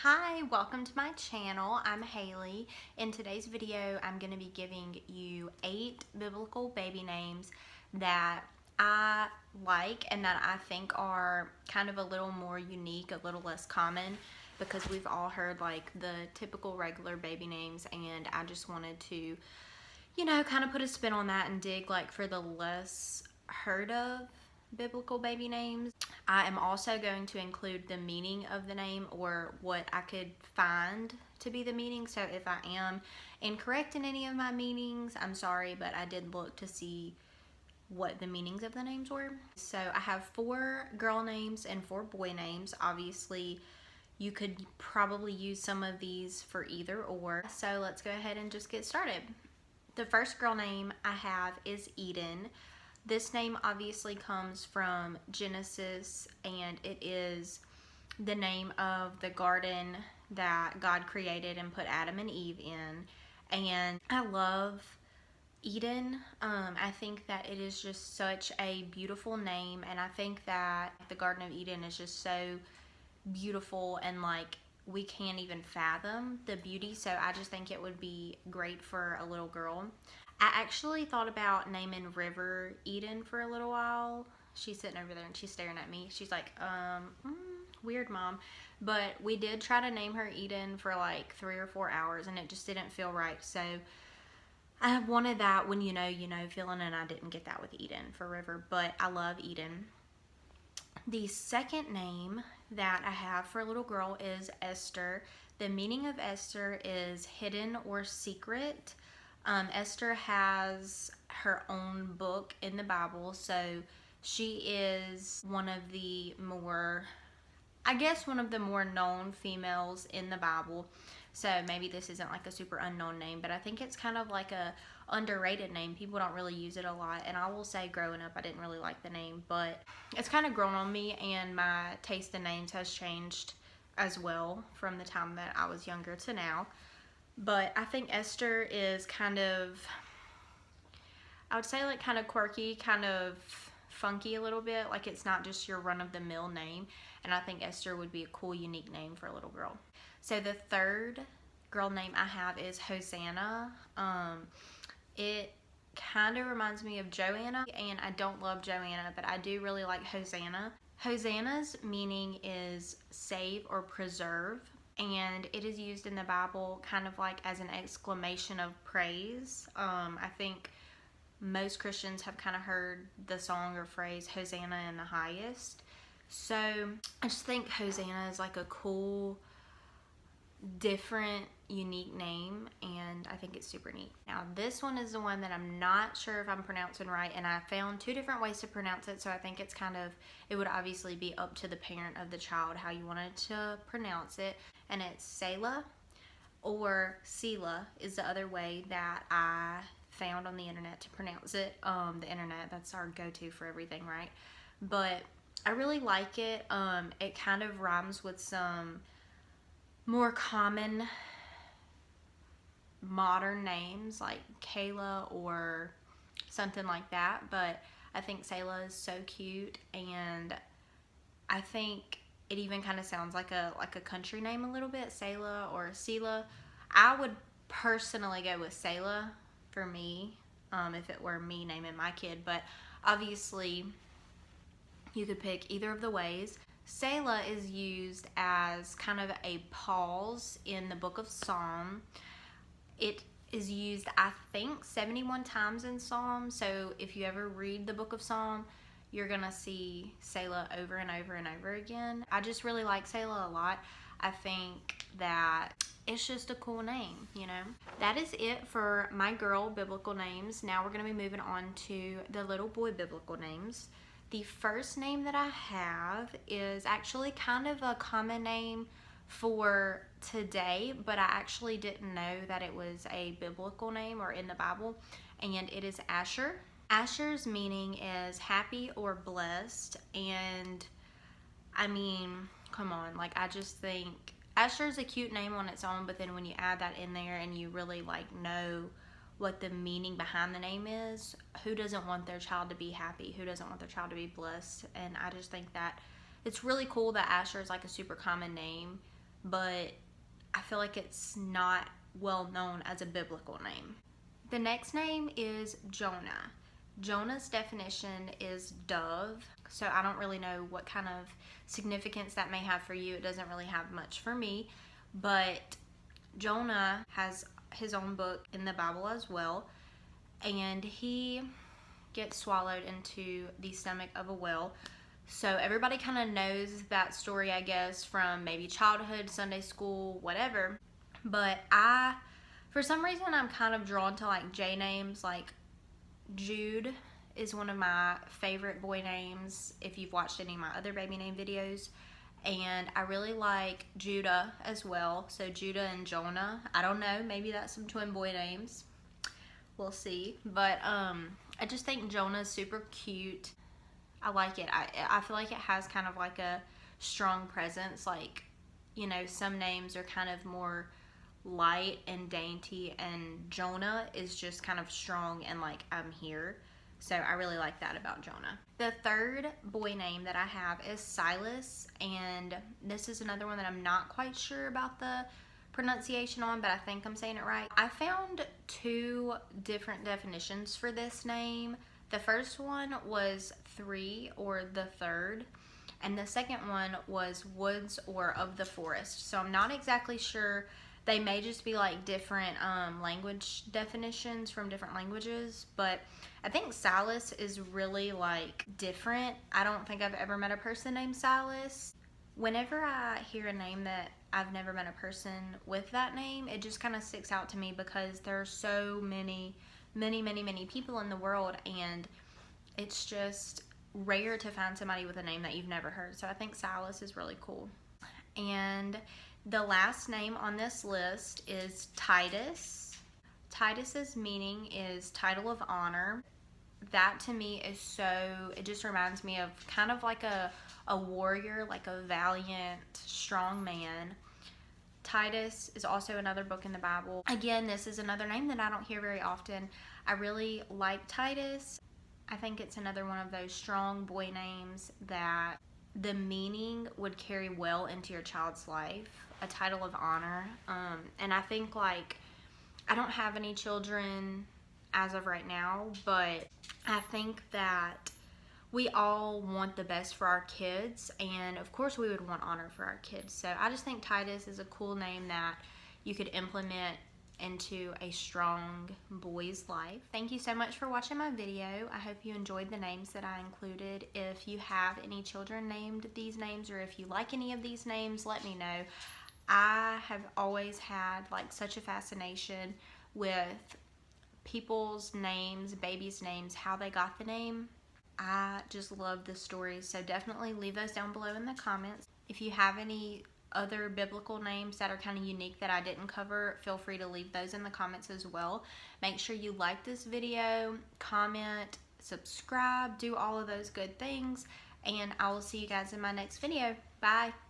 Hi, welcome to my channel. I'm Haley. In today's video, I'm going to be giving you 8 biblical baby names that I like and that I think are kind of a little more unique, a little less common, because we've all heard like the typical regular baby names, and I just wanted to, kind of put a spin on that and dig like for the less heard of biblical baby names. I am also going to include the meaning of the name, or what I could find to be the meaning. So if I am incorrect in any of my meanings, I'm sorry, but I did look to see what the meanings of the names were. So I have 4 girl names and 4 boy names. Obviously, you could probably use some of these for either or. So let's go ahead and just get started. The first girl name I have is Eden. This name obviously comes from Genesis, and it is the name of the garden that God created and put Adam and Eve in. And I love Eden. I think that it is just such a beautiful name, and I think that the Garden of Eden is just so beautiful, and like we can't even fathom the beauty. So I just think it would be great for a little girl. I actually thought about naming River Eden for a little while. She's sitting over there and she's staring at me. She's like, weird, Mom. But we did try to name her Eden for like 3 or 4 hours, and it just didn't feel right. So I wanted that when you know feeling, and I didn't get that with Eden for River. But I love Eden. The second name that I have for a little girl is Esther. The meaning of Esther is hidden or secret. Esther has her own book in the Bible, so she is one of the more known females in the Bible. So maybe this isn't like a super unknown name, but I think it's kind of like a underrated name. People don't really use it a lot, and I will say growing up I didn't really like the name, but it's kind of grown on me, and my taste in names has changed as well from the time that I was younger to now. But I think Esther is kind of, I would say like kind of quirky, kind of funky a little bit. Like it's not just your run-of-the-mill name. And I think Esther would be a cool, unique name for a little girl. So the third girl name I have is Hosanna. It kind of reminds me of Joanna, and I don't love Joanna, but I do really like Hosanna. Hosanna's meaning is save or preserve, and it is used in the Bible kind of like as an exclamation of praise. I think most Christians have kind of heard the song or phrase Hosanna in the highest. So I just think Hosanna is like a cool, different, unique name, and I think it's super neat. Now this one is the one that I'm not sure if I'm pronouncing right, and I found 2 different ways to pronounce it, so I think it would obviously be up to the parent of the child how you wanted to pronounce it. And it's Sayla, or Sela is the other way that I found on the internet to pronounce it. The internet, that's our go-to for everything, right? But I really like it. It kind of rhymes with some more common modern names like Kayla or something like that, but I think Sayla is so cute, and I think it even kind of sounds like a country name a little bit, Sayla or Sela. I would personally go with Sayla for me, if it were me naming my kid, but obviously you could pick either of the ways. Sayla is used as kind of a pause in the book of Psalm. It is used, I think, 71 times in Psalm. So if you ever read the book of Psalm, you're gonna see Sayla over and over and over again. I just really like Sayla a lot. I think that it's just a cool name, That is it for my girl biblical names. Now we're gonna be moving on to the little boy biblical names. The first name that I have is actually kind of a common name for today, but I actually didn't know that it was a biblical name or in the Bible, and it is Asher. Asher's meaning is happy or blessed, and I mean, come on, like I just think Asher's a cute name on its own, but then when you add that in there and you really like know what the meaning behind the name is, who doesn't want their child to be happy? Who doesn't want their child to be blessed? And I just think that it's really cool that Asher is like a super common name, but I feel like it's not well known as a biblical name. The next name is Jonah. Jonah's definition is dove, so I don't really know what kind of significance that may have for you. It doesn't really have much for me, but Jonah has his own book in the Bible as well, and he gets swallowed into the stomach of a whale. So everybody kind of knows that story, I guess, from maybe childhood, Sunday school, whatever. But for some reason, I'm kind of drawn to like J names. Like Jude is one of my favorite boy names if you've watched any of my other baby name videos. And I really like Judah as well. So Judah and Jonah. I don't know, maybe that's some twin boy names. We'll see. But I just think Jonah's super cute. I like it. I feel like it has kind of like a strong presence. Like, you know, some names are kind of more light and dainty, and Jonah is just kind of strong and like, I'm here. So I really like that about Jonah. The third boy name that I have is Silas, and this is another one that I'm not quite sure about the pronunciation on, but I think I'm saying it right. I found two different definitions for this name. The first one was 3 or the third, and the second one was woods or of the forest. So I'm not exactly sure. They may just be like different language definitions from different languages, but I think Silas is really like different. I don't think I've ever met a person named Silas. Whenever I hear a name that I've never met a person with that name, it just kind of sticks out to me because there are so many people in the world, and it's just rare to find somebody with a name that you've never heard. So I think Silas is really cool. And the last name on this list is Titus. Titus's meaning is title of honor. That to me is it just reminds me of kind of like a warrior, like a valiant, strong man. Titus is also another book in the Bible. Again, this is another name that I don't hear very often. I really like Titus. I think it's another one of those strong boy names that the meaning would carry well into your child's life. A title of honor. And I think, like, I don't have any children as of right now, but I think that we all want the best for our kids, and of course we would want honor for our kids. So I just think Titus is a cool name that you could implement into a strong boy's life. Thank you so much for watching my video. I hope you enjoyed the names that I included. If you have any children named these names, or if you like any of these names, let me know. I have always had like such a fascination with people's names, babies' names, how they got the name. I just love the stories, so definitely leave those down below in the comments. If you have any other biblical names that are kind of unique that I didn't cover, feel free to leave those in the comments as well. Make sure you like this video, comment, subscribe, do all of those good things, and I will see you guys in my next video. Bye!